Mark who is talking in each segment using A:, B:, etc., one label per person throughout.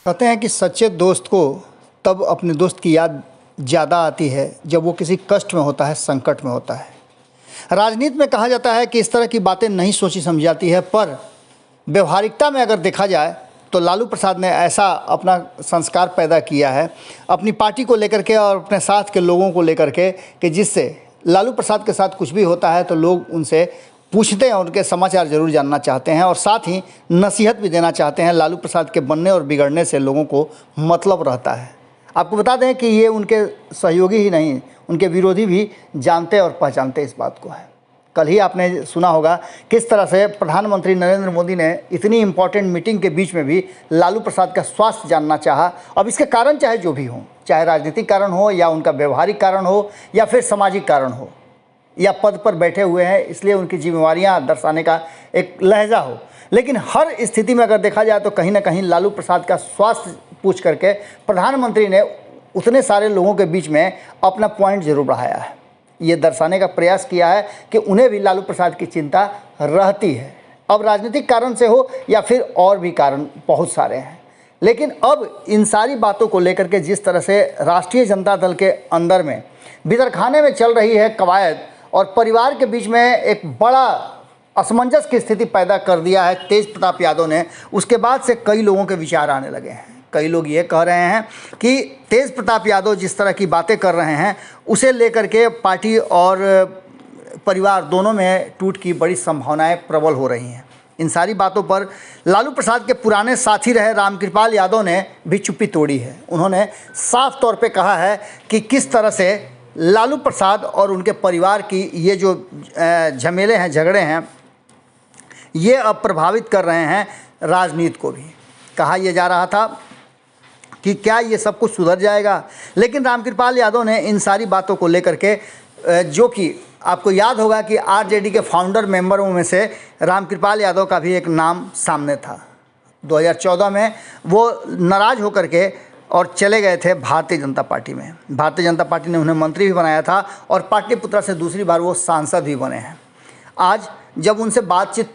A: कहते हैं कि सच्चे दोस्त को तब अपने दोस्त की याद ज़्यादा आती है जब वो किसी कष्ट में होता है, संकट में होता है। राजनीति में कहा जाता है कि इस तरह की बातें नहीं सोची समझी जाती है, पर व्यवहारिकता में अगर देखा जाए तो लालू प्रसाद ने ऐसा अपना संस्कार पैदा किया है अपनी पार्टी को लेकर के और अपने साथ के लोगों को लेकर के कि जिससे लालू प्रसाद के साथ कुछ भी होता है तो लोग उनसे पूछते हैं, उनके समाचार जरूर जानना चाहते हैं और साथ ही नसीहत भी देना चाहते हैं। लालू प्रसाद के बनने और बिगड़ने से लोगों को मतलब रहता है। आपको बता दें कि ये उनके सहयोगी ही नहीं, उनके विरोधी भी जानते और पहचानते इस बात को है। कल ही आपने सुना होगा किस तरह से प्रधानमंत्री नरेंद्र मोदी ने इतनी इम्पॉर्टेंट मीटिंग के बीच में भी लालू प्रसाद का स्वास्थ्य जानना चाहा। अब इसके कारण चाहे जो भी हों, चाहे राजनीतिक कारण हो या उनका व्यवहारिक कारण हो या फिर सामाजिक कारण हो या पद पर बैठे हुए हैं इसलिए उनकी जिम्मेवारियां दर्शाने का एक लहजा हो, लेकिन हर स्थिति में अगर देखा जाए तो कहीं ना कहीं लालू प्रसाद का स्वास्थ्य पूछ करके प्रधानमंत्री ने उतने सारे लोगों के बीच में अपना पॉइंट जरूर बढ़ाया है। ये दर्शाने का प्रयास किया है कि उन्हें भी लालू प्रसाद की चिंता रहती है। अब राजनीतिक कारण से हो या फिर और भी कारण बहुत सारे हैं, लेकिन अब इन सारी बातों को लेकर के जिस तरह से राष्ट्रीय जनता दल के अंदर में भीतरखाने में चल रही है कवायद और परिवार के बीच में एक बड़ा असमंजस की स्थिति पैदा कर दिया है तेज प्रताप यादव ने, उसके बाद से कई लोगों के विचार आने लगे हैं। कई लोग ये कह रहे हैं कि तेज प्रताप यादव जिस तरह की बातें कर रहे हैं उसे लेकर के पार्टी और परिवार दोनों में टूट की बड़ी संभावनाएं प्रबल हो रही हैं। इन सारी बातों पर लालू प्रसाद के पुराने साथी रहे रामकृपाल यादव ने भी चुप्पी तोड़ी है। उन्होंने साफ तौर पे कहा है कि किस तरह से लालू प्रसाद और उनके परिवार की ये जो झमेले हैं, झगड़े हैं, ये अब प्रभावित कर रहे हैं राजनीति को भी। कहा यह जा रहा था कि क्या ये सब कुछ सुधर जाएगा, लेकिन रामकृपाल यादव ने इन सारी बातों को लेकर के, जो कि आपको याद होगा कि आरजेडी के फाउंडर मेंबरों में से रामकृपाल यादव का भी एक नाम सामने था। 2014 में वो नाराज़ होकर के और चले गए थे भारतीय जनता पार्टी में। भारतीय जनता पार्टी ने उन्हें मंत्री भी बनाया था और पाटलिपुत्रा से दूसरी बार वो सांसद भी बने हैं। आज जब उनसे बातचीत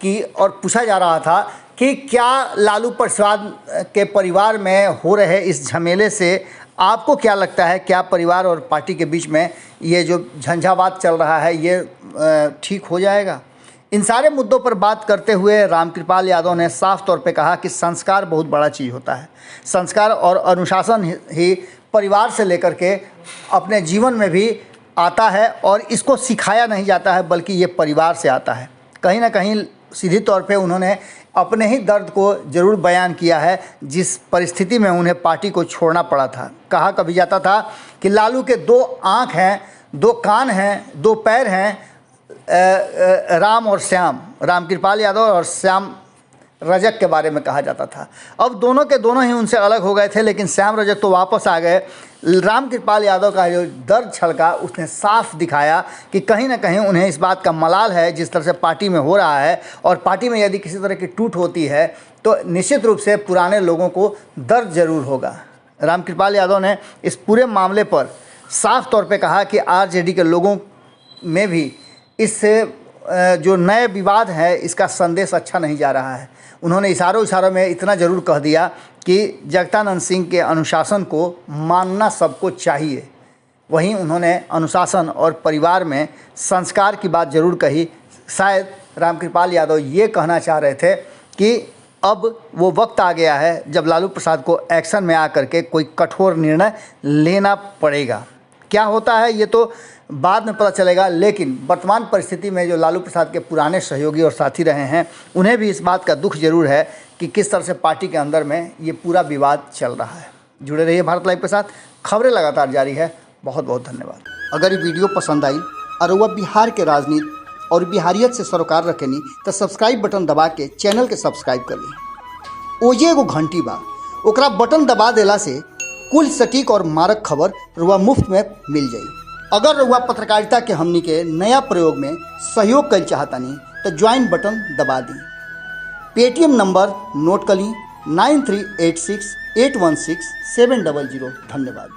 A: की और पूछा जा रहा था कि क्या लालू प्रसाद के परिवार में हो रहे इस झमेले से आपको क्या लगता है, क्या परिवार और पार्टी के बीच में ये जो झंझावात चल रहा है ये ठीक हो जाएगा? इन सारे मुद्दों पर बात करते हुए रामकृपाल यादव ने साफ तौर पे कहा कि संस्कार बहुत बड़ा चीज़ होता है। संस्कार और अनुशासन ही परिवार से लेकर के अपने जीवन में भी आता है और इसको सिखाया नहीं जाता है बल्कि ये परिवार से आता है। कहीं ना कहीं सीधी तौर पे उन्होंने अपने ही दर्द को ज़रूर बयान किया है जिस परिस्थिति में उन्हें पार्टी को छोड़ना पड़ा था। कहा कभी जाता था कि लालू के 2 आँख हैं, 2 कान हैं, 2 पैर हैं, राम और श्याम, रामकृपाल यादव और श्याम रजक के बारे में कहा जाता था। अब दोनों के दोनों ही उनसे अलग हो गए थे, लेकिन श्याम रजक तो वापस आ गए। रामकृपाल यादव का जो दर्द छलका उसने साफ दिखाया कि कहीं ना कहीं उन्हें इस बात का मलाल है जिस तरह से पार्टी में हो रहा है, और पार्टी में यदि किसी तरह की टूट होती है तो निश्चित रूप से पुराने लोगों को दर्द जरूर होगा। रामकृपाल यादव ने इस पूरे मामले पर साफ तौर पर कहा कि आरजेडी के लोगों में भी इससे जो नए विवाद है इसका संदेश अच्छा नहीं जा रहा है। उन्होंने इशारों में इतना ज़रूर कह दिया कि जगदानंद सिंह के अनुशासन को मानना सबको चाहिए। वहीं उन्होंने अनुशासन और परिवार में संस्कार की बात ज़रूर कही। शायद रामकृपाल यादव ये कहना चाह रहे थे कि अब वो वक्त आ गया है जब लालू प्रसाद को एक्शन में आकर के कोई कठोर निर्णय लेना पड़ेगा। क्या होता है ये तो बाद में पता चलेगा, लेकिन वर्तमान परिस्थिति में जो लालू प्रसाद के पुराने सहयोगी और साथी रहे हैं उन्हें भी इस बात का दुख जरूर है कि किस तरह से पार्टी के अंदर में ये पूरा विवाद चल रहा है। जुड़े रहिए भारत लाइव के साथ, खबरें लगातार जारी है। बहुत बहुत धन्यवाद। अगर ये वीडियो पसंद आई और वह बिहार के राजनीति और बिहारियत से सरोकार रखेनी तो सब्सक्राइब बटन दबा के चैनल के सब्सक्राइब कर ली। ओजे एगो घंटी बा, ओकरा बटन दबा देला से कुल सटीक और मारक खबर रुआ मुफ्त में मिल जाई। अगर रुआ पत्रकारिता के हमनी के नया प्रयोग में सहयोग कर चाहतानी तो ज्वाइन बटन दबा दी। पेटीएम नंबर नोट कर ली 9386816700। धन्यवाद।